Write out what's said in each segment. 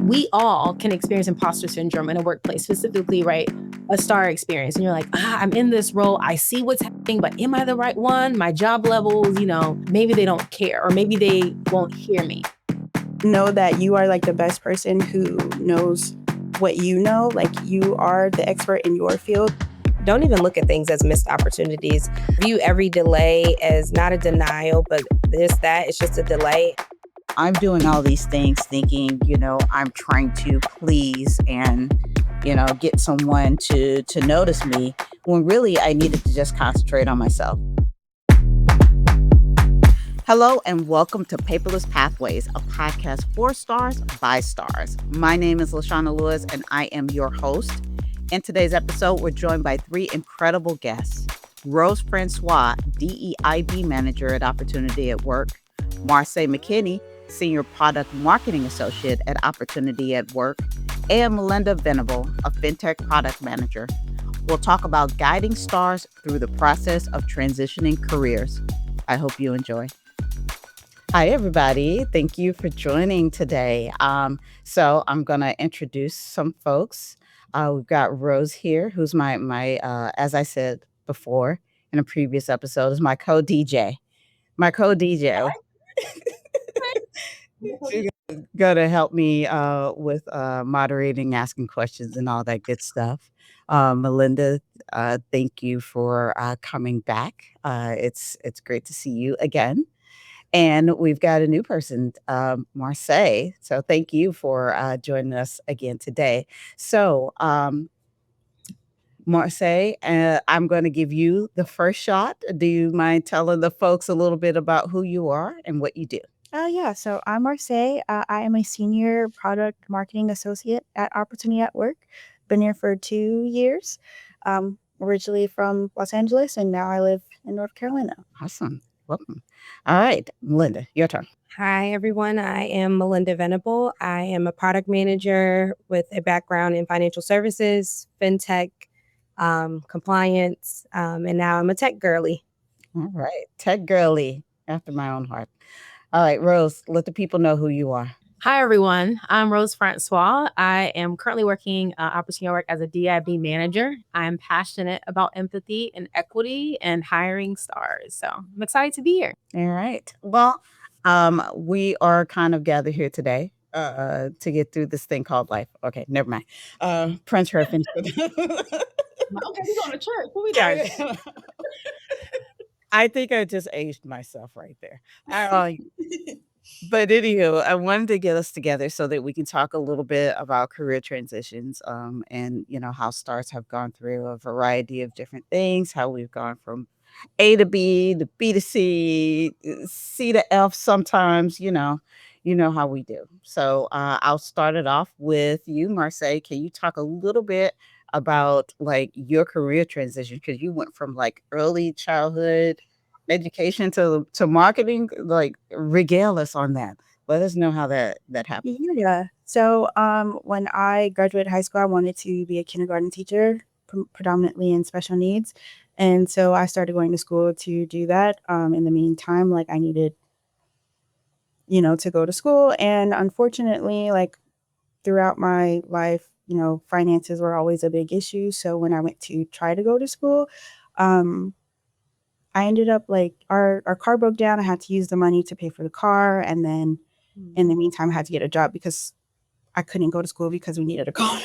we all can experience imposter syndrome in a workplace, specifically, right? A star experience. And you're like, I'm in this role. I see what's happening, but am I the right one? My job levels, maybe they don't care, or maybe they won't hear me. Know that you are like the best person who knows what you know. Like, you are the expert in your field. Don't even look at things as missed opportunities. View every delay as not a denial, but it's just a delay. I'm doing all these things thinking, I'm trying to please and, get someone to notice me, when really I needed to just concentrate on myself. Hello and welcome to Paperless Pathways, a podcast for stars by stars. My name is LaShana Lewis and I am your host. In today's episode, we're joined by three incredible guests. Rose Francois, DEIB Manager at Opportunity at Work. Marsay McKinney, Senior Product Marketing Associate at Opportunity at Work. And Malinda Venable, a FinTech Product Manager. We'll talk about guiding stars through the process of transitioning careers. I hope you enjoy. Hi, everybody. Thank you for joining today. So I'm going to introduce some folks. We've got Rose here, who's my as I said before in a previous episode, is my co-DJ. She's going to help me with moderating, asking questions, and all that good stuff. Malinda, thank you for coming back. It's great to see you again. And we've got a new person, Marsay. So thank you for joining us again today. So, Marsay, I'm going to give you the first shot. Do you mind telling the folks a little bit about who you are and what you do? Yeah, so I'm Marsay. I am a Senior Product Marketing Associate at Opportunity at Work. Been here for 2 years. Originally from Los Angeles, and now I live in North Carolina. Awesome. Welcome. All right, Malinda, your turn. Hi, everyone. I am Malinda Venable. I am a product manager with a background in financial services, fintech, compliance, and now I'm a tech girly. All right, tech girly, after my own heart. All right, Rose, let the people know who you are. Hi, everyone. I'm Rose Francois. I am currently working Opportunity at Work as a DIB manager. I'm passionate about empathy and equity and hiring stars. So I'm excited to be here. All right. Well, we are kind of gathered here today to get through this thing called life. Okay, never mind. Prince Herfin. Okay, we're going to church. What we doing? I think I just aged myself right there. But anywho, I wanted to get us together so that we can talk a little bit about career transitions, and how stars have gone through a variety of different things, how we've gone from A to B to B to C, C to F sometimes, you know how we do. So I'll start it off with you, Marsay. Can you talk a little bit about like your career transition? Because you went from like early childhood education to marketing. Like, regale us on that. Let us know how that happened. Yeah. So when I graduated high school, I wanted to be a kindergarten teacher, predominantly in special needs. And so I started going to school to do that. In the meantime, like, I needed, to go to school. And unfortunately, like, throughout my life, finances were always a big issue. So when I went to try to go to school, I ended up, like, our car broke down. I had to use the money to pay for the car. And then in the meantime, I had to get a job because I couldn't go to school because we needed a car.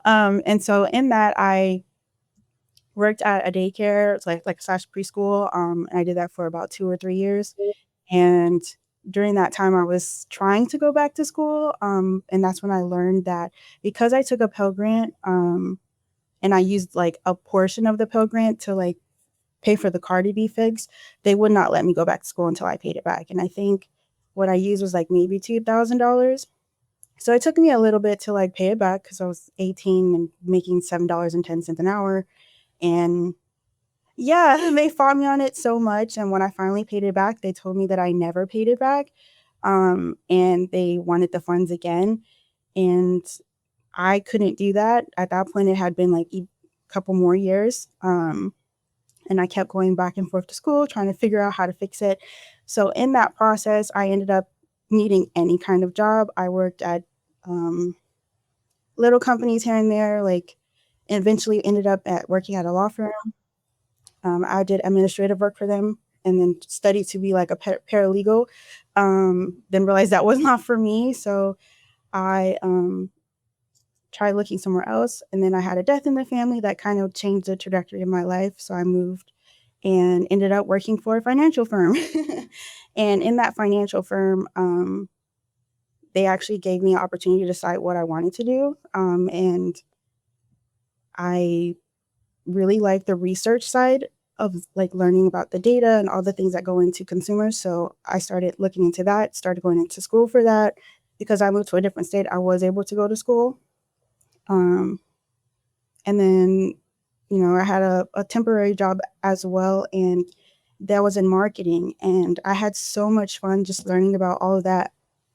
And so in that, I worked at a daycare, it's like / preschool. And I did that for about 2 or 3 years. And during that time, I was trying to go back to school. And that's when I learned that because I took a Pell Grant, and I used like a portion of the Pell Grant to like pay for the car to be fixed, they would not let me go back to school until I paid it back. And I think what I used was like maybe $2,000. So it took me a little bit to like pay it back because I was 18 and making $7.10 an hour. And yeah, they fought me on it so much. And when I finally paid it back, they told me that I never paid it back. And they wanted the funds again. And I couldn't do that. At that point, it had been like a couple more years. And I kept going back and forth to school, trying to figure out how to fix it. So in that process, I ended up needing any kind of job. I worked at little companies here and there, like, and eventually ended up at working at a law firm. I did administrative work for them and then studied to be like a paralegal. Then realized that was not for me. So I tried looking somewhere else. And then I had a death in the family that kind of changed the trajectory of my life. So I moved and ended up working for a financial firm. And in that financial firm, they actually gave me an opportunity to decide what I wanted to do. And I really like the research side of like learning about the data and all the things that go into consumers. So I started looking into that, started going into school for that. Because I moved to a different state, I was able to go to school. And then, I had a temporary job as well, and that was in marketing. And I had so much fun just learning about all of that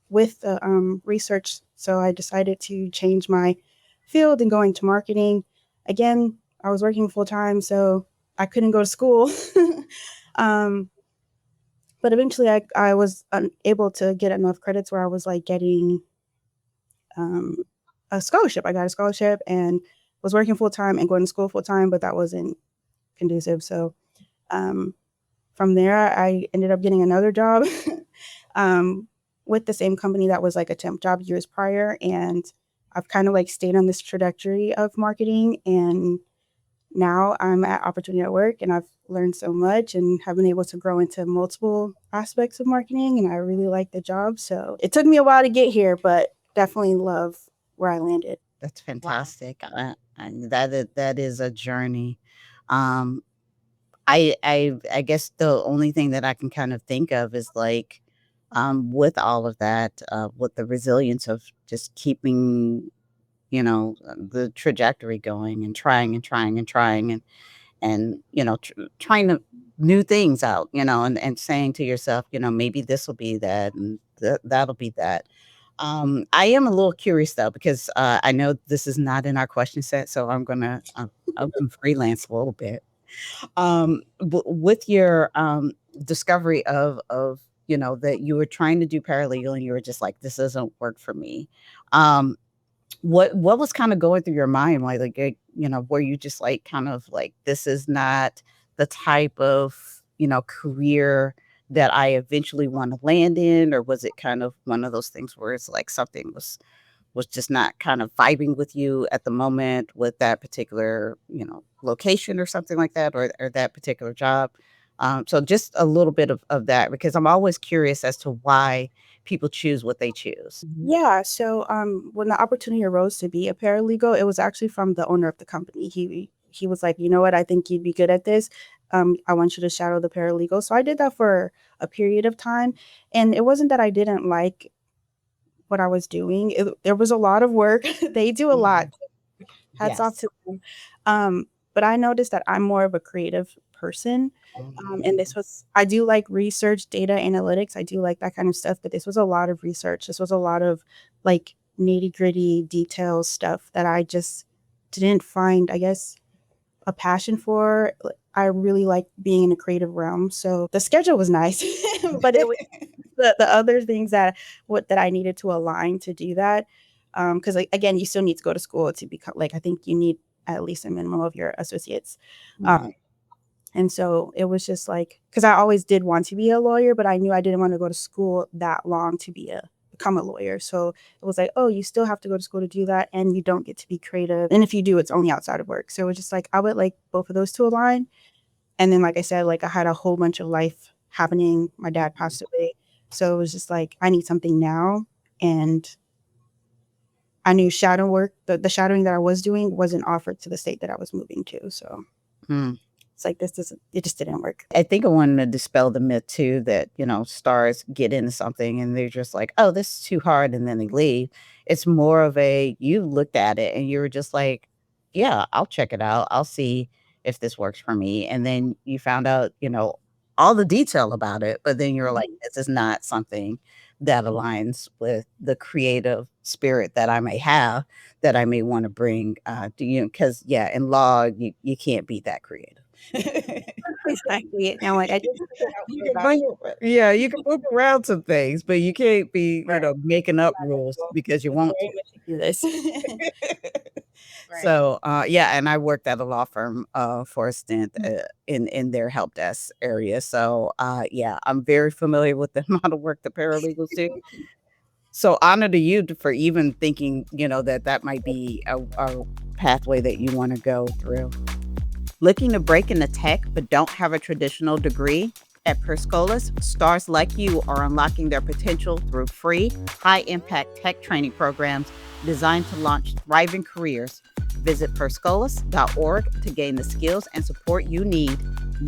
with the research. So I decided to change my field and go into marketing. Again, I was working full time, so I couldn't go to school. But eventually I was able to get enough credits where I was like getting a scholarship. I got a scholarship and was working full time and going to school full time, but that wasn't conducive. So from there, I ended up getting another job with the same company that was like a temp job years prior. And I've kind of like stayed on this trajectory of marketing. And now I'm at Opportunity at Work, and I've learned so much and have been able to grow into multiple aspects of marketing. And I really like the job. So it took me a while to get here, but definitely love where I landed. That's fantastic. And that is a journey. Um, I guess the only thing that I can kind of think of is like, with all of that, with the resilience of just keeping, the trajectory going and trying and trying and trying and trying to new things out, and saying to yourself, maybe this will be that and that'll be that. I am a little curious though, because I know this is not in our question set, so I'm gonna freelance a little bit. With your discovery of that you were trying to do paralegal and you were just like, this doesn't work for me. Um, what was kind of going through your mind, were you just like kind of like, this is not the type of career that I eventually want to land in, or was it kind of one of those things where it's like something was just not kind of vibing with you at the moment with that particular, location or something like that, or that particular job. So just a little bit of that, because I'm always curious as to why people choose what they choose. Yeah, so when the opportunity arose to be a paralegal, it was actually from the owner of the company. He was like, you know what, I think you'd be good at this. I want you to shadow the paralegal. So I did that for a period of time, and it wasn't that I didn't like what I was doing. There was a lot of work. They do a lot. Hats off Yes. to them. But I noticed that I'm more of a creative person. And this was, I do like research, data analytics. I do like that kind of stuff, but this was a lot of research. This was a lot of like nitty gritty details stuff that I just didn't find, I guess, a passion for. I really like being in a creative realm. So the schedule was nice, but it was the other things that I needed to align to do that. Because like, again, you still need to go to school to become like, I think you need at least a minimum of your associates. Mhm. And so it was just like, because I always did want to be a lawyer, but I knew I didn't want to go to school that long to become a lawyer. So it was like, oh, you still have to go to school to do that, and you don't get to be creative. And if you do, it's only outside of work. So it was just like, I would like both of those to align. And then, like I said, like I had a whole bunch of life happening. My dad passed away. So it was just like, I need something now. And I knew shadow work, the shadowing that I was doing wasn't offered to the state that I was moving to. So Mm. it's like, it just didn't work. I think I wanted to dispel the myth too that, stars get into something and they're just like, oh, this is too hard. And then they leave. It's more of you looked at it and you were just like, yeah, I'll check it out. I'll see if this works for me. And then you found out, all the detail about it. But then you're like, this is not something that aligns with the creative spirit that I may have, that I may want to bring to you. Because, yeah, in law, you can't be that creative. Exactly. Now, like I just figured out You more can about you can move around some things, but you can't be, making up rules because you want very much to do this. to. Right. So, yeah, and I worked at a law firm for a stint in their help desk area. So, yeah, I'm very familiar with the amount of work the paralegals do. So, honor to you for even thinking, that might be a pathway that you want to go through. Looking to break into tech but don't have a traditional degree? At Perscolas, stars like you are unlocking their potential through free, high-impact tech training programs designed to launch thriving careers. Visit perscolas.org to gain the skills and support you need,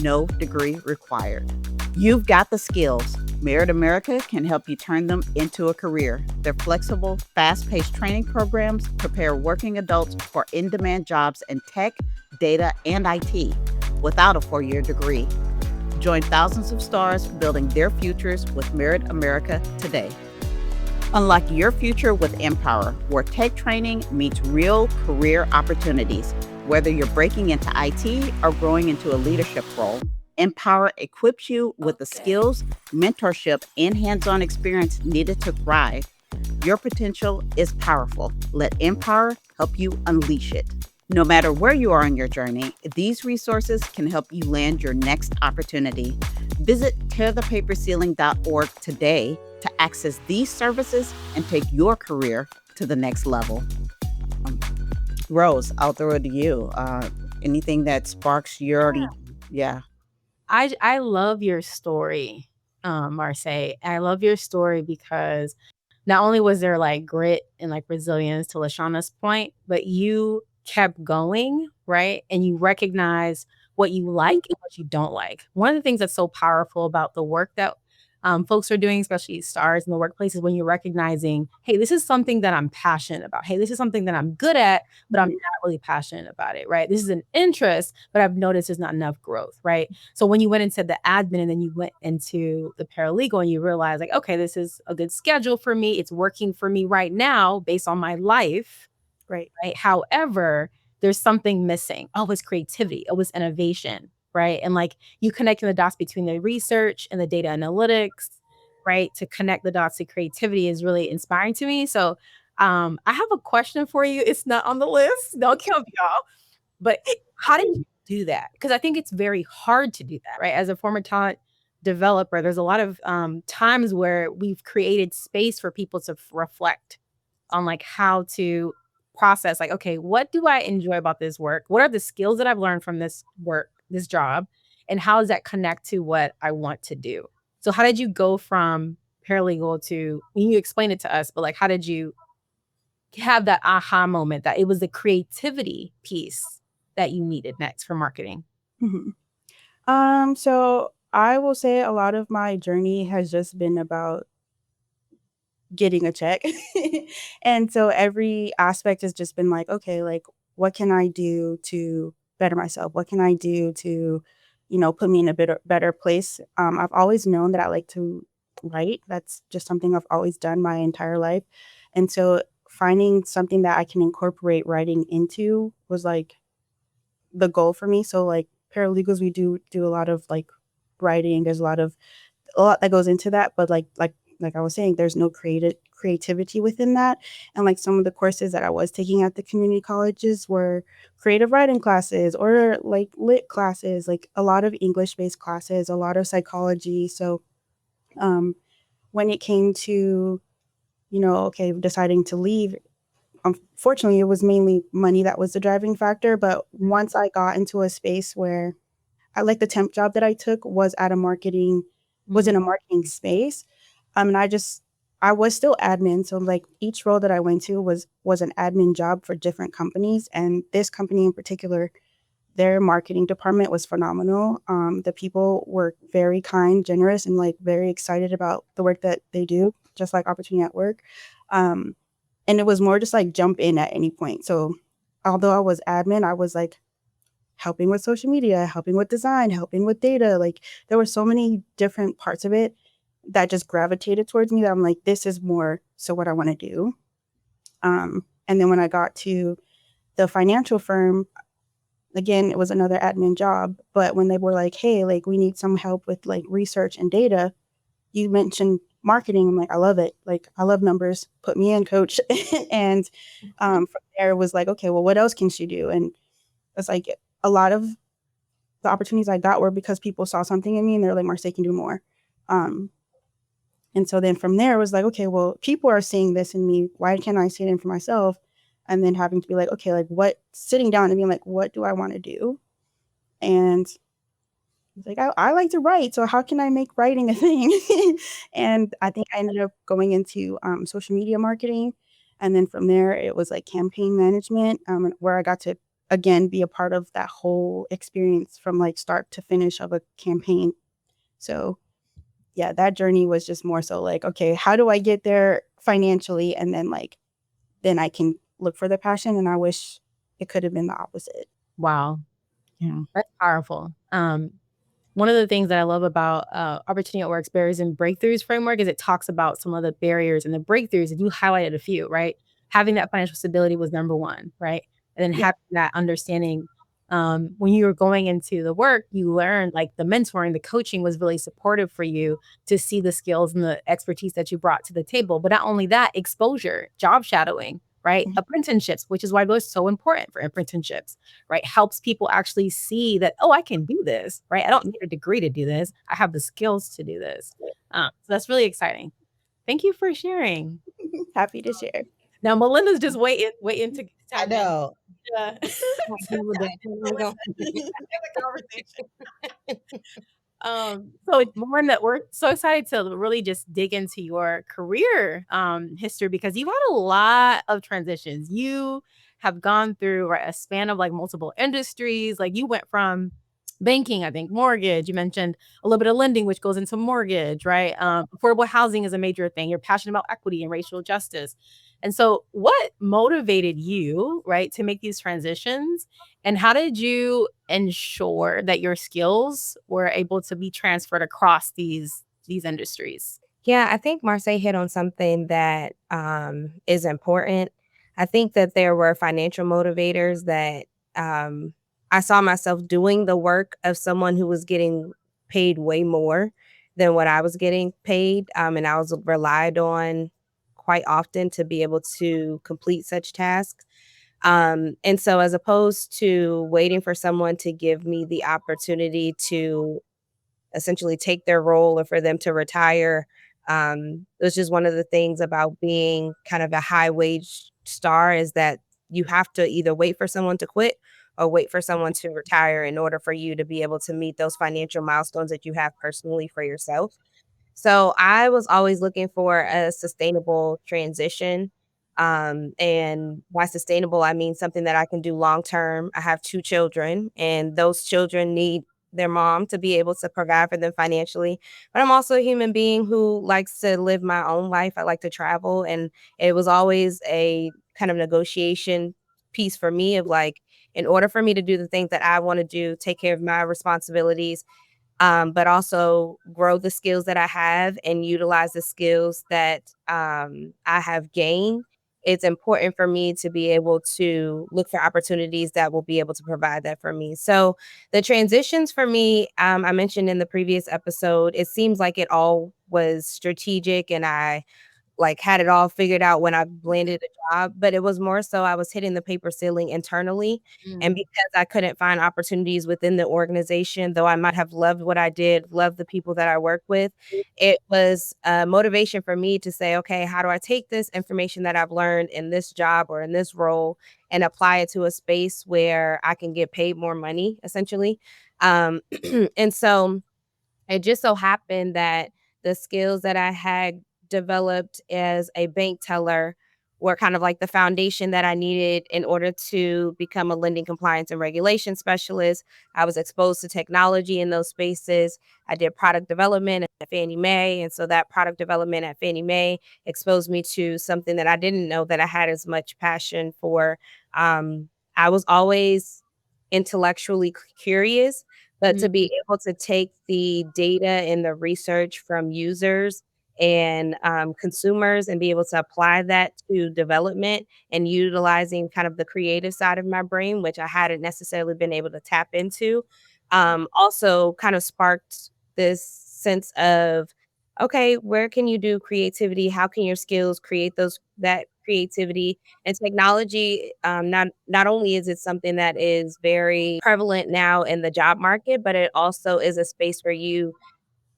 no degree required. You've got the skills. Merit America can help you turn them into a career. Their flexible, fast-paced training programs prepare working adults for in-demand jobs in tech, data, and IT without a 4-year degree. Join thousands of stars building their futures with Merit America today. Unlock your future with Empower, where tech training meets real career opportunities. Whether you're breaking into IT or growing into a leadership role, Empower equips you with the skills, mentorship, and hands-on experience needed to thrive. Your potential is powerful. Let Empower help you unleash it. No matter where you are on your journey, these resources can help you land your next opportunity. Visit tearthepaperceiling.org today to access these services and take your career to the next level. Rose, I'll throw it to you. Anything that sparks your, yeah. I love your story, Marsay. I love your story because not only was there like grit and like resilience to LaShana's point, but you kept going, right? And you recognize what you like and what you don't like. One of the things that's so powerful about the work that folks are doing, especially stars in the workplace, is when you're recognizing, hey, this is something that I'm passionate about. Hey, this is something that I'm good at, but I'm not really passionate about it, right? This is an interest, but I've noticed there's not enough growth, right? So when you went into the admin and then you went into the paralegal and you realize like, okay, this is a good schedule for me. It's working for me right now based on my life. Right. Right. However, there's something missing. Oh, it's creativity. It was innovation. Right. And like you connecting the dots between the research and the data analytics, right? To connect the dots to creativity is really inspiring to me. So I have a question for you. It's not on the list. Don't kill me, y'all. But how did you do that? Because I think it's very hard to do that, right? As a former talent developer, there's a lot of times where we've created space for people to reflect on like how to process like, okay, what do I enjoy about this work? What are the skills that I've learned from this work, this job? And how does that connect to what I want to do? So how did you go from paralegal to, when you explain it to us, but like, how did you have that aha moment that it was the creativity piece that you needed next for marketing? So I will say a lot of my journey has just been about getting a check. And so every aspect has just been like, okay, like what can I do to better myself? What can I do to, put me in a better place? I've always known that I like to write. That's just something I've always done my entire life. And so finding something that I can incorporate writing into was like the goal for me. So like paralegals, we do a lot of like writing. There's a lot that goes into that, but like I was saying, there's no creativity within that. And like some of the courses that I was taking at the community colleges were creative writing classes or like lit classes, like a lot of English-based classes, a lot of psychology. So when it came to, okay, deciding to leave, unfortunately, it was mainly money that was the driving factor. But once I got into a space where I like the temp job that I took was was in a marketing space. And I was still admin. So like each role that I went to was an admin job for different companies. And this company in particular, their marketing department was phenomenal. The people were very kind, generous, and like very excited about the work that they do, just like Opportunity at Work. And it was more just like jump in at any point. So although I was admin, I was like helping with social media, helping with design, helping with data. Like there were so many different parts of it that just gravitated towards me that I'm like, this is more so what I want to do. And then when I got to the financial firm, again, it was another admin job. But when they were like, hey, like we need some help with like research and data, you mentioned marketing. I'm like, I love it. Like, I love numbers. Put me in, coach. And from there it was like, okay, well, what else can she do? And it's like a lot of the opportunities I got were because people saw something in me and they're like, Marsay can do more. And so then from there it was like, okay, well, people are seeing this in me. Why can't I see it in for myself? And then having to be like, okay, like sitting down and being like, what do I want to do? And it's like, I like to write. So how can I make writing a thing? And I think I ended up going into social media marketing. And then from there, it was like campaign management, where I got to, again, be a part of that whole experience from like start to finish of a campaign. So yeah, that journey was just more so like, okay, how do I get there financially? And then like, then I can look for the passion. And I wish it could have been the opposite. Wow. Yeah. That's powerful. One of the things that I love about Opportunity at Work's Barriers and Breakthroughs framework is it talks about some of the barriers and the breakthroughs, and you highlighted a few, right? Having that financial stability was number one, right? And then Yeah. having that understanding when you were going into the work, you learned like the mentoring, the coaching was really supportive for you to see the skills and the expertise that you brought to the table. But not only that, exposure, job shadowing, right? Mhm. Apprenticeships, which is why those are so important for apprenticeships, right? Helps people actually see that, oh, I can do this, right? I don't need a degree to do this. I have the skills to do this. So that's really exciting. Thank you for sharing. Happy to share. Now, Melinda's just waiting to I chime in. know. Yeah. Melinda, Melinda, in the conversation. So Melinda, we're so excited to really just dig into your career history because you've had a lot of transitions. You have gone through right, a span of like multiple industries. Like you went from banking, I think, mortgage. You mentioned a little bit of lending, which goes into mortgage, right? Affordable housing is a major thing. You're passionate about equity and racial justice. And so, what motivated you, right, to make these transitions? And how did you ensure that your skills were able to be transferred across these industries? Yeah, I think Marsay hit on something that is important. I think that there were financial motivators that I saw myself doing the work of someone who was getting paid way more than what I was getting paid. And I was relied on quite often to be able to complete such tasks. And so, as opposed to waiting for someone to give me the opportunity to essentially take their role or for them to retire. It was just one of the things about being kind of a high wage star is that you have to either wait for someone to quit or wait for someone to retire in order for you to be able to meet those financial milestones that you have personally for yourself. So I was always looking for a sustainable transition. And by sustainable, I mean something that I can do long term. I have 2 children, and those children need their mom to be able to provide for them financially. But I'm also a human being who likes to live my own life. I like to travel. And it was always a kind of negotiation piece for me of like, in order for me to do the things that I want to do, take care of my responsibilities, but also grow the skills that I have and utilize the skills that I have gained. It's important for me to be able to look for opportunities that will be able to provide that for me. So the transitions for me, I mentioned in the previous episode, it seems like it all was strategic and I like had it all figured out when I landed a job, but it was more so I was hitting the paper ceiling internally. And because I couldn't find opportunities within the organization, though I might have loved what I did, loved the people that I worked with, it was a motivation for me to say, okay, how do I take this information that I've learned in this job or in this role and apply it to a space where I can get paid more money, essentially. Um, and so it just so happened that the skills that I had developed as a bank teller were kind of like the foundation that I needed in order to become a lending compliance and regulation specialist. I was exposed to technology in those spaces. I did product development at Fannie Mae. And so that product development at Fannie Mae exposed me to something that I didn't know that I had as much passion for. I was always intellectually curious, but to be able to take the data and the research from users and consumers, and be able to apply that to development and utilizing kind of the creative side of my brain, which I hadn't necessarily been able to tap into, also kind of sparked this sense of, okay, where can you do creativity? How can your skills create that creativity? And technology, not only is it something that is very prevalent now in the job market, but it also is a space where you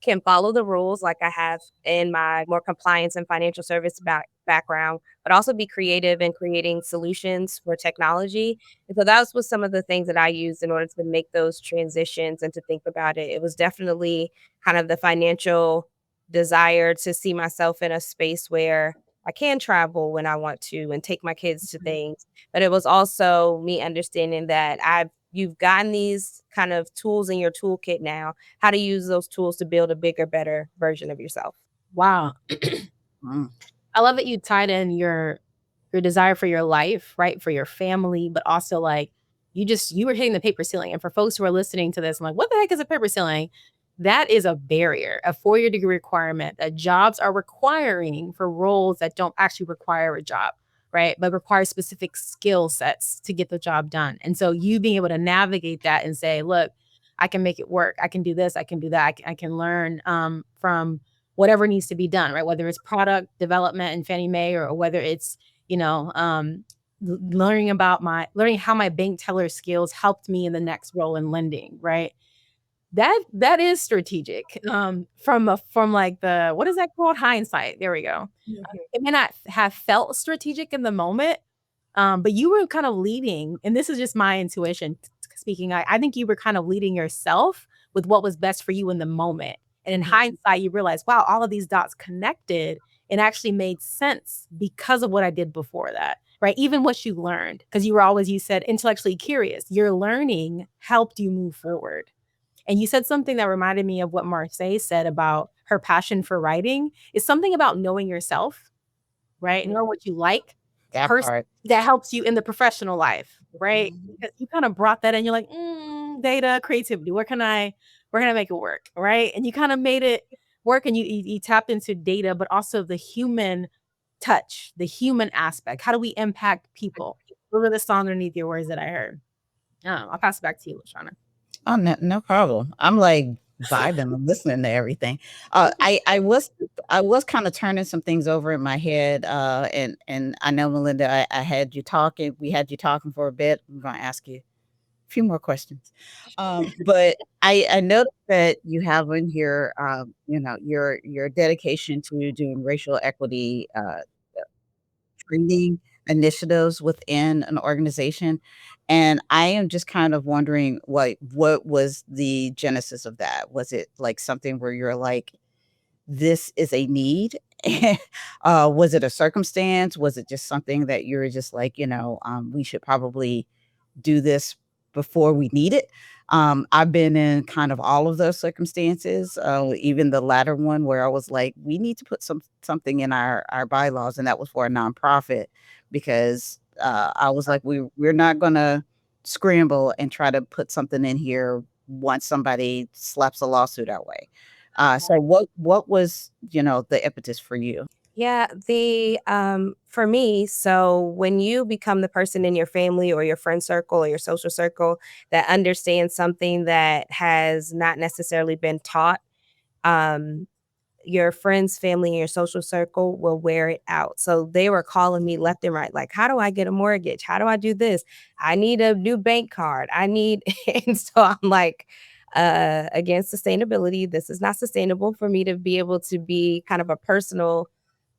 can follow the rules like I have in my more compliance and financial service background, but also be creative in creating solutions for technology. And so that was some of the things that I used in order to make those transitions and to think about it. It was definitely kind of the financial desire to see myself in a space where I can travel when I want to and take my kids to things. But it was also me understanding that you've gotten these kind of tools in your toolkit now, how to use those tools to build a bigger, better version of yourself. Wow. Mm. I love that you tied in your desire for your life, right? For your family, but also like you were hitting the paper ceiling. And for folks who are listening to this, I'm like, what the heck is a paper ceiling? That is a barrier, a 4-year degree requirement that jobs are requiring for roles that don't actually require a job, right? But require specific skill sets to get the job done. And so you being able to navigate that and say, look, I can make it work. I can do this. I can do that. I can learn from whatever needs to be done, right? Whether it's product development in Fannie Mae or whether it's learning how my bank teller skills helped me in the next role in lending, right? That is strategic. From like the, what is that called? Hindsight. There we go. It may not have felt strategic in the moment, but you were kind of leading, and this is just my intuition speaking. I think you were kind of leading yourself with what was best for you in the moment. And in hindsight, you realize, wow, all of these dots connected and actually made sense because of what I did before that, right? Even what you learned, because you said intellectually curious. Your learning helped you move forward. And you said something that reminded me of what Marsay said about her passion for writing is something about knowing yourself, right? Knowing what you like, That part. that helps you in the professional life, right? Mhm. Because you kind of brought that in. You're like, data, creativity. Where can I make it work, right? And you kind of made it work, and you tapped into data, but also the human touch, the human aspect. How do we impact people? Those were the songs underneath your words that I heard. I'll pass it back to you, LaShana. Oh, no problem. I'm like vibing. I'm listening to everything. I was kind of turning some things over in my head. And I know, Malinda, I had you talking. We had you talking for a bit. I'm going to ask you a few more questions. But I noticed that you have in here, your dedication to doing racial equity training initiatives within an organization. And I am just kind of wondering what was the genesis of that? Was it like something where you're like, this is a need? Was it a circumstance? Was it just something that you're just like, we should probably do this before we need it? I've been in kind of all of those circumstances, even the latter one where I was like, we need to put something in our bylaws, and that was for a nonprofit because I was like, we're not gonna scramble and try to put something in here once somebody slaps a lawsuit our way. So what was the impetus for you? Yeah, for me, so when you become the person in your family or your friend circle or your social circle that understands something that has not necessarily been taught, um, your friends, family, and your social circle will wear it out. So they were calling me left and right, like, how do I get a mortgage? How do I do this? I need a new bank card. And so I'm like, again, sustainability. This is not sustainable for me to be able to be kind of a personal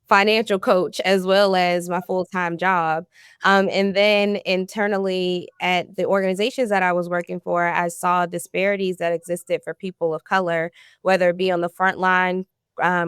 financial coach as well as my full-time job. And then internally at the organizations that I was working for, I saw disparities that existed for people of color, whether it be on the front line,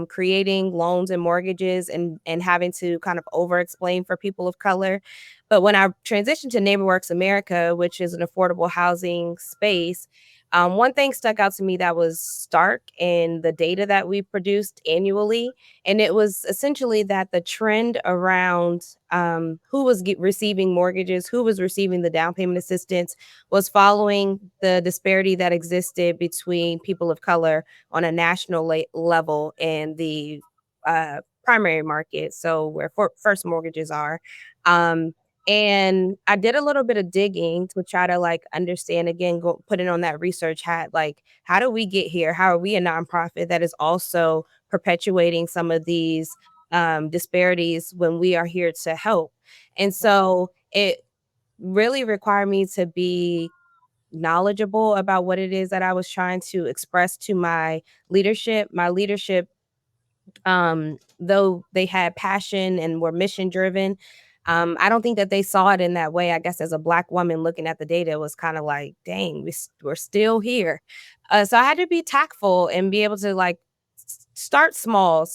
creating loans and mortgages and having to kind of over explain for people of color. But when I transitioned to NeighborWorks America, which is an affordable housing space, one thing stuck out to me that was stark in the data that we produced annually, and it was essentially that the trend around who was receiving mortgages, who was receiving the down payment assistance, was following the disparity that existed between people of color on a national level and the primary market, so where first mortgages are. Um, and I did a little bit of digging to try to like understand again, go put it on that research hat. Like, how do we get here? How are we a nonprofit that is also perpetuating some of these disparities when we are here to help? And so it really required me to be knowledgeable about what it is that I was trying to express to my leadership. My leadership, though they had passion and were mission driven, I don't think that they saw it in that way. I guess as a Black woman looking at the data, it was kind of like, dang, we're still here. So I had to be tactful and be able to like start small,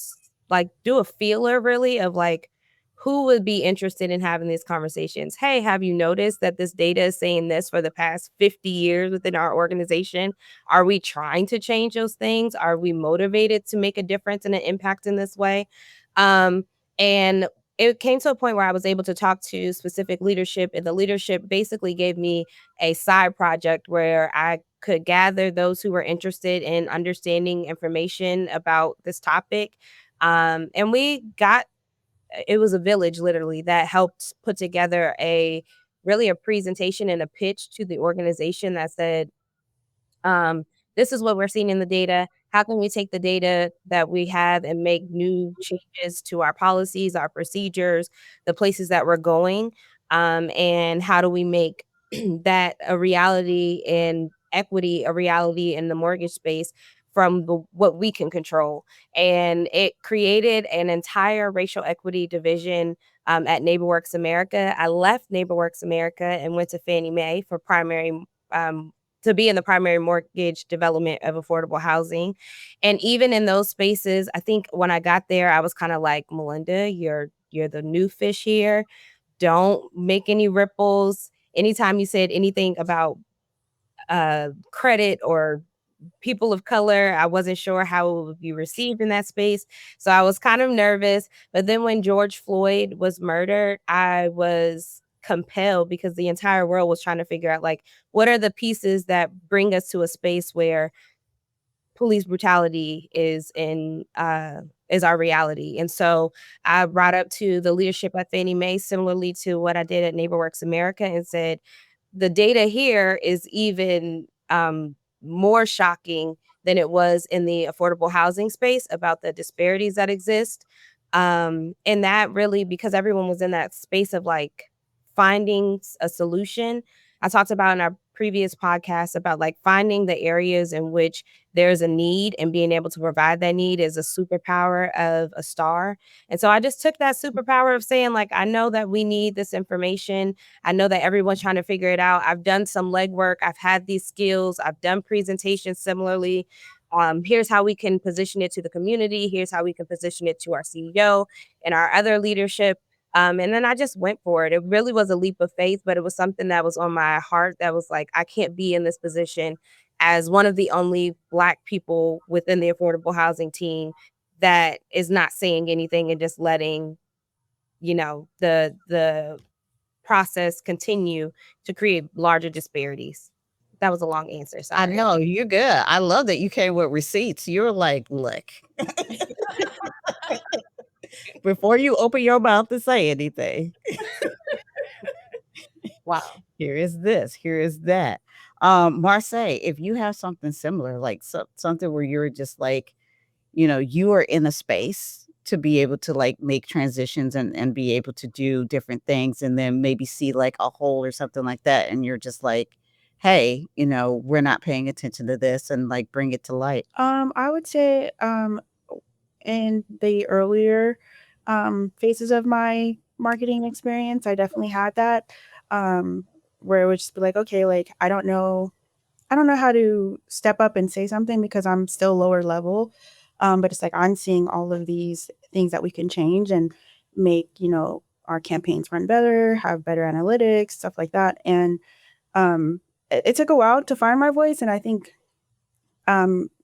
like do a feeler really of like who would be interested in having these conversations. Hey, have you noticed that this data is saying this for the past 50 years within our organization? Are we trying to change those things? Are we motivated to make a difference and an impact in this way? And it came to a point where I was able to talk to specific leadership, and the leadership basically gave me a side project where I could gather those who were interested in understanding information about this topic. And we got it was a village literally that helped put together a presentation and a pitch to the organization that said, um, this is what we're seeing in the data. How can we take the data that we have and make new changes to our policies, our procedures, the places that we're going? And how do we make that a reality and equity a reality in the mortgage space from what we can control? And it created an entire racial equity division at NeighborWorks America. I left NeighborWorks America and went to Fannie Mae for um, to be in the primary mortgage development of affordable housing. And even in those spaces, I think when I got there, I was kind of like, Malinda, you're the new fish here. Don't make any ripples. Anytime you said anything about credit or people of color, I wasn't sure how it would be received in that space. So I was kind of nervous. But then when George Floyd was murdered, I was compelled because the entire world was trying to figure out like what are the pieces that bring us to a space where police brutality is our reality. And so I brought up to the leadership at Fannie Mae, similarly to what I did at NeighborWorks America, and said, the data here is even more shocking than it was in the affordable housing space about the disparities that exist. And that really, because everyone was in that space of like finding a solution. I talked about in our previous podcast about like finding the areas in which there's a need and being able to provide that need is a superpower of a star. And so I just took that superpower of saying like, I know that we need this information. I know that everyone's trying to figure it out. I've done some legwork. I've had these skills. I've done presentations similarly. Here's how we can position it to the community. Here's how we can position it to our CEO and our other leadership. And then I just went for it. It really was a leap of faith, but it was something that was on my heart that was like, I can't be in this position as one of the only Black people within the affordable housing team that is not saying anything and just letting, the process continue to create larger disparities. That was a long answer. I Sorry. know, you're good. I love that you came with receipts. You're like, look, before you open your mouth to say anything, Wow. here is this, here is that. Marsay, if you have something similar, like something where you're just like, you are in a space to be able to like make transitions and be able to do different things and then maybe see like a hole or something like that. And you're just like, hey, we're not paying attention to this and like bring it to light. I would say in the earlier phases of my marketing experience, I definitely had that where it would just be like, okay, like I don't know how to step up and say something because I'm still lower level. But it's like I'm seeing all of these things that we can change and make, our campaigns run better, have better analytics, stuff like that. And it took a while to find my voice. And I think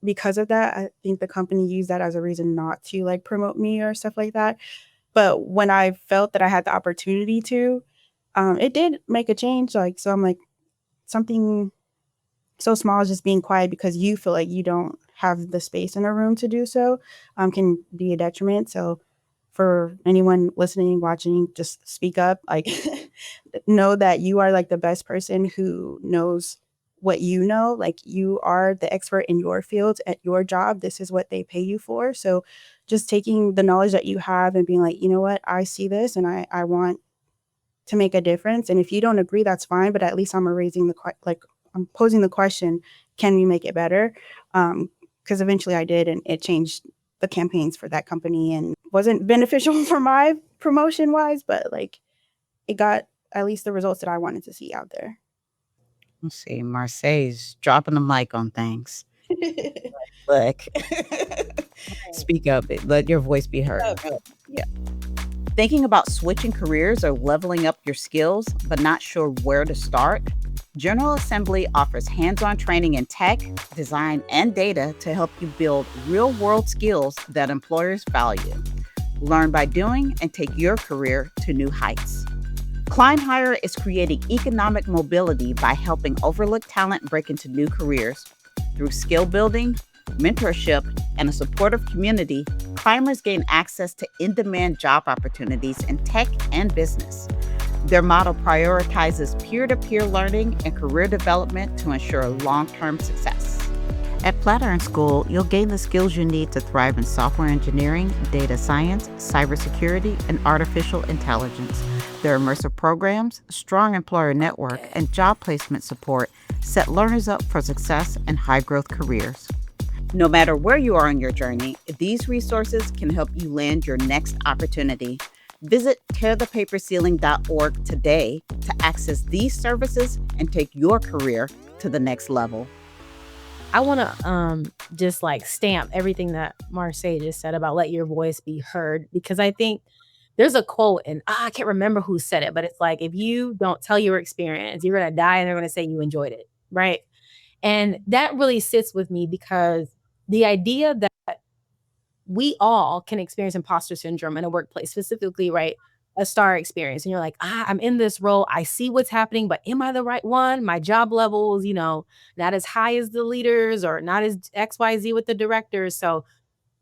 because of that, I think the company used that as a reason not to like promote me or stuff like that. But when I felt that I had the opportunity to, it did make a change. Like, so I'm like, something so small as just being quiet because you feel like you don't have the space in a room to do so, can be a detriment. So for anyone listening, watching, just speak up. Like, know that you are like the best person who knows what you know. Like, you are the expert in your field at your job. This is what they pay you for. So just taking the knowledge that you have and being like, you know what, I see this and I want to make a difference. And if you don't agree, that's fine. But at least I'm I'm posing the question, can we make it better? Because eventually I did, and it changed the campaigns for that company and wasn't beneficial for my promotion wise, but like it got at least the results that I wanted to see out there. Let's see, Marsay's dropping the mic on things. Look, speak up. Let your voice be heard. Yeah. Thinking about switching careers or leveling up your skills, but not sure where to start? General Assembly offers hands-on training in tech, design, and data to help you build real-world skills that employers value. Learn by doing and take your career to new heights. Climb Higher is creating economic mobility by helping overlooked talent break into new careers. Through skill building, mentorship, and a supportive community, climbers gain access to in-demand job opportunities in tech and business. Their model prioritizes peer-to-peer learning and career development to ensure long-term success. At Flatiron School, you'll gain the skills you need to thrive in software engineering, data science, cybersecurity, and artificial intelligence. Their immersive programs, strong employer network, and job placement support set learners up for success and high-growth careers. No matter where you are on your journey, these resources can help you land your next opportunity. Visit tearthepaperceiling.org today to access these services and take your career to the next level. I want to just like stamp everything that Marsay just said about let your voice be heard, because I think there's a quote, and I can't remember who said it, but it's like, if you don't tell your experience, you're going to die and they're going to say you enjoyed it, right? And that really sits with me, because the idea that we all can experience imposter syndrome in a workplace, specifically, right? A star experience. And you're like, I'm in this role. I see what's happening, but am I the right one? My job levels, not as high as the leaders, or not as XYZ with the directors. So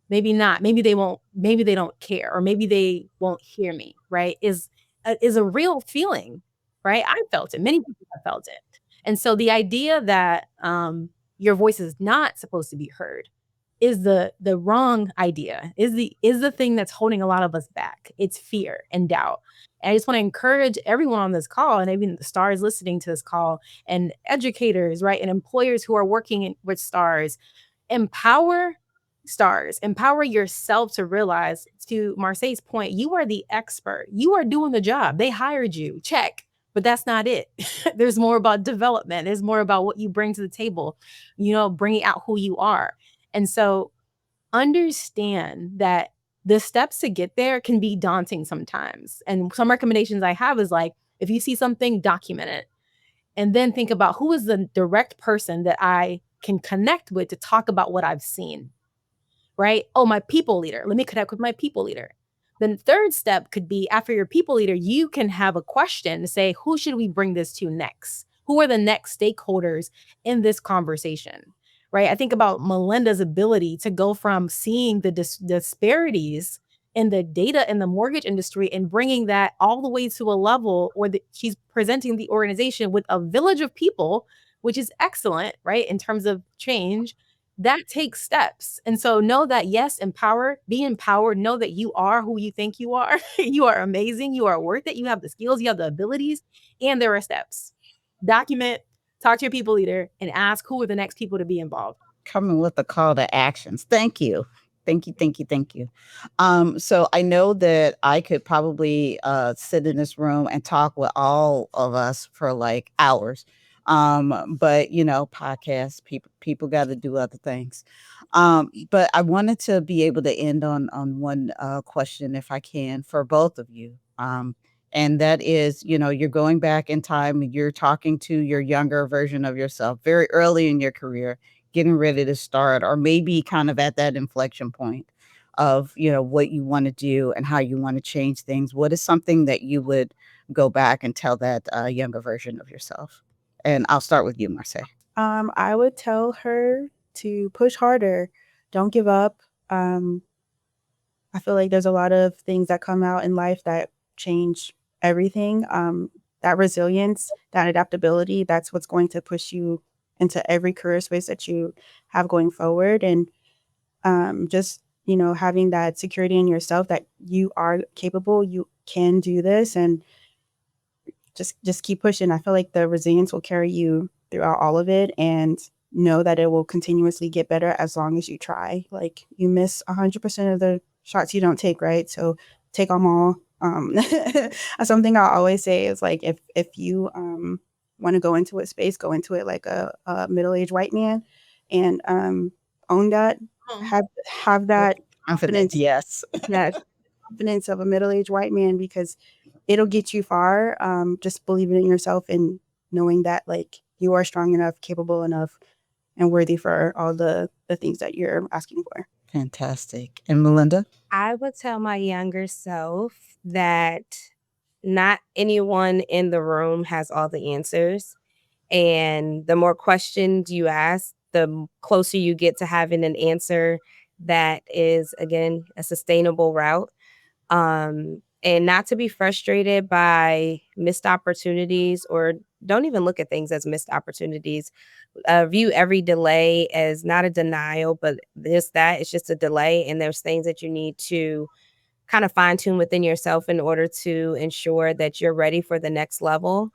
maybe not, maybe they won't, maybe they don't care, or maybe they won't hear me, right? Is a real feeling, right? I felt it. Many people have felt it. And so the idea that your voice is not supposed to be heard is the wrong idea, is the thing that's holding a lot of us back. It's fear and doubt. And I just want to encourage everyone on this call, and even the stars listening to this call, and educators, right? And employers who are working with stars, empower stars, empower yourself to realize, to Marsay's point, you are the expert. You are doing the job. They hired you. Check. But that's not it. There's more about development. There's more about what you bring to the table, bringing out who you are. And so understand that the steps to get there can be daunting sometimes. And some recommendations I have is like, if you see something, document it. And then think about, who is the direct person that I can connect with to talk about what I've seen, right? Oh, my people leader. Let me connect with my people leader. Then third step could be, after your people leader, you can have a question to say, who should we bring this to next? Who are the next stakeholders in this conversation? Right? I think about Malinda's ability to go from seeing the disparities in the data in the mortgage industry and bringing that all the way to a level where she's presenting the organization with a village of people, which is excellent, right? In terms of change, that takes steps. And so know that, yes, be empowered, know that you are who you think you are. You are amazing. You are worth it. You have the skills, you have the abilities, and there are steps. Document, talk to your people leader, and ask who are the next people to be involved. Coming with the call to actions. Thank you. Thank you. Thank you. Thank you. So I know that I could probably sit in this room and talk with all of us for like hours. But podcasts, people got to do other things. But I wanted to be able to end on one question, if I can, for both of you. And that is, you're going back in time and you're talking to your younger version of yourself very early in your career, getting ready to start, or maybe kind of at that inflection point of, what you want to do and how you want to change things. What is something that you would go back and tell that younger version of yourself? And I'll start with you, Marsay. I would tell her to push harder. Don't give up. I feel like there's a lot of things that come out in life that change everything. That resilience, that adaptability, that's what's going to push you into every career space that you have going forward. And just, having that security in yourself that you are capable, you can do this, and just keep pushing. I feel like the resilience will carry you throughout all of it, and know that it will continuously get better as long as you try. Like, you miss 100% of the shots you don't take, right? So take them all. Something I always say is, like, if you want to go into a space, go into it like a middle-aged white man, and own that. Have that Confidence, confidence, yes. that confidence of a middle-aged white man, because it'll get you far. Just believing in yourself and knowing that, like, you are strong enough, capable enough, and worthy for all the things that you're asking for. Fantastic. And Malinda? I would tell my younger self that not anyone in the room has all the answers. And the more questions you ask, the closer you get to having an answer that is, again, a sustainable route. And not to be frustrated by missed opportunities, or don't even look at things as missed opportunities. View every delay as not a denial, but it's just a delay. And there's things that you need to kind of fine tune within yourself in order to ensure that you're ready for the next level.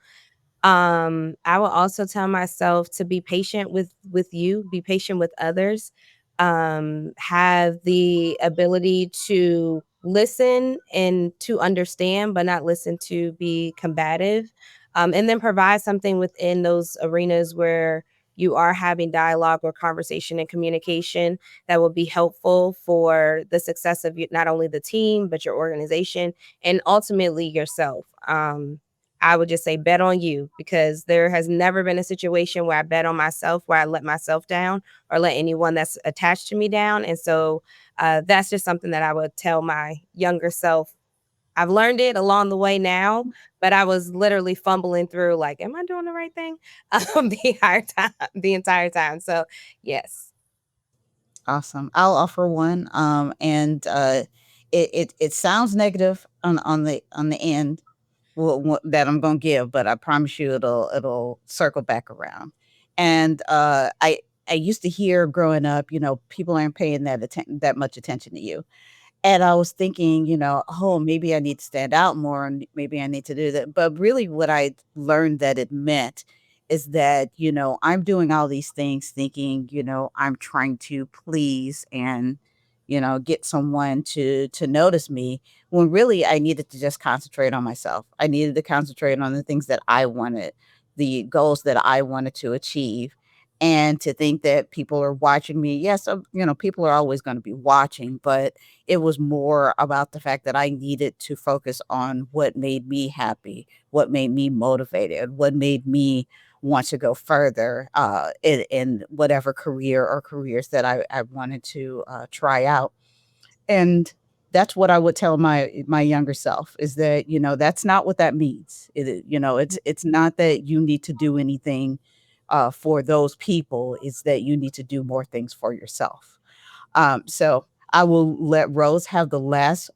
I will also tell myself to be patient with you, be patient with others, have the ability to listen and to understand, but not listen to be combative, and then provide something within those arenas where you are having dialogue or conversation and communication that will be helpful for the success of not only the team, but your organization and ultimately yourself. I would just say bet on you, because there has never been a situation where I bet on myself, where I let myself down or let anyone that's attached to me down. And so that's just something that I would tell my younger self. I've learned it along the way now, but I was literally fumbling through, like, am I doing the right thing? The entire time. So yes. Awesome. I'll offer one. And it sounds negative on the end, that I'm gonna give, but I promise you it'll circle back around. And I used to hear growing up, people aren't paying that much attention to you. And I was thinking, oh, maybe I need to stand out more, and maybe I need to do that. But really, what I learned that it meant is that, I'm doing all these things thinking, I'm trying to please and, get someone to notice me, when really I needed to just concentrate on myself. I needed to concentrate on the things that I wanted, the goals that I wanted to achieve. And to think that people are watching me. Yes, people are always going to be watching, but it was more about the fact that I needed to focus on what made me happy, what made me motivated, what made me want to go further in whatever career or careers that I wanted to try out. And that's what I would tell my younger self, is that, that's not what that means. It's not that you need to do anything for those people. It's that you need to do more things for yourself. So I will let Rose have the last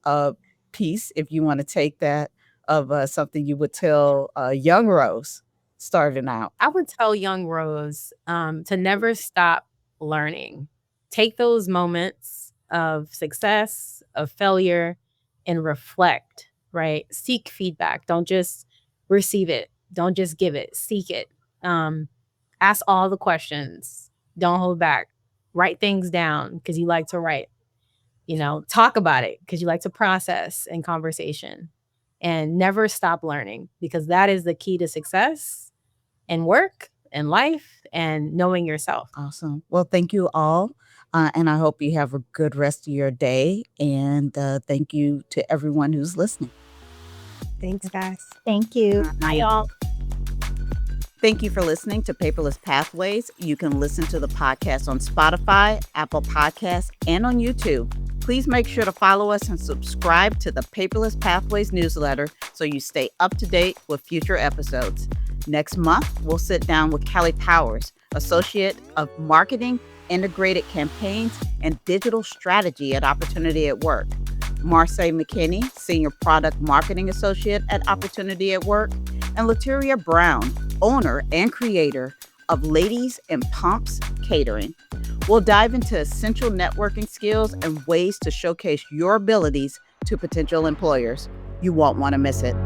piece, if you want to take that, of something you would tell young Rose starting out. I would tell young Rose to never stop learning. Take those moments of success, of failure, and reflect, right? Seek feedback. Don't just receive it. Don't just give it. Seek it. Ask all the questions. Don't hold back. Write things down because you like to write. Talk about it because you like to process in conversation. And never stop learning, because that is the key to success and work and life and knowing yourself. Awesome. Well, thank you all. And I hope you have a good rest of your day. And thank you to everyone who's listening. Thanks, guys. Thank you. Bye, y'all. Thank you for listening to Paperless Pathways. You can listen to the podcast on Spotify, Apple Podcasts, and on YouTube. Please make sure to follow us and subscribe to the Paperless Pathways newsletter so you stay up to date with future episodes. Next month, we'll sit down with Callie Powers, Associate of Marketing, Integrated Campaigns, and Digital Strategy at Opportunity at Work. Marsay McKinney, Senior Product Marketing Associate at Opportunity at Work. And Latiria Brown, owner and creator of Ladies in Pumps Catering. We'll dive into essential networking skills and ways to showcase your abilities to potential employers. You won't want to miss it.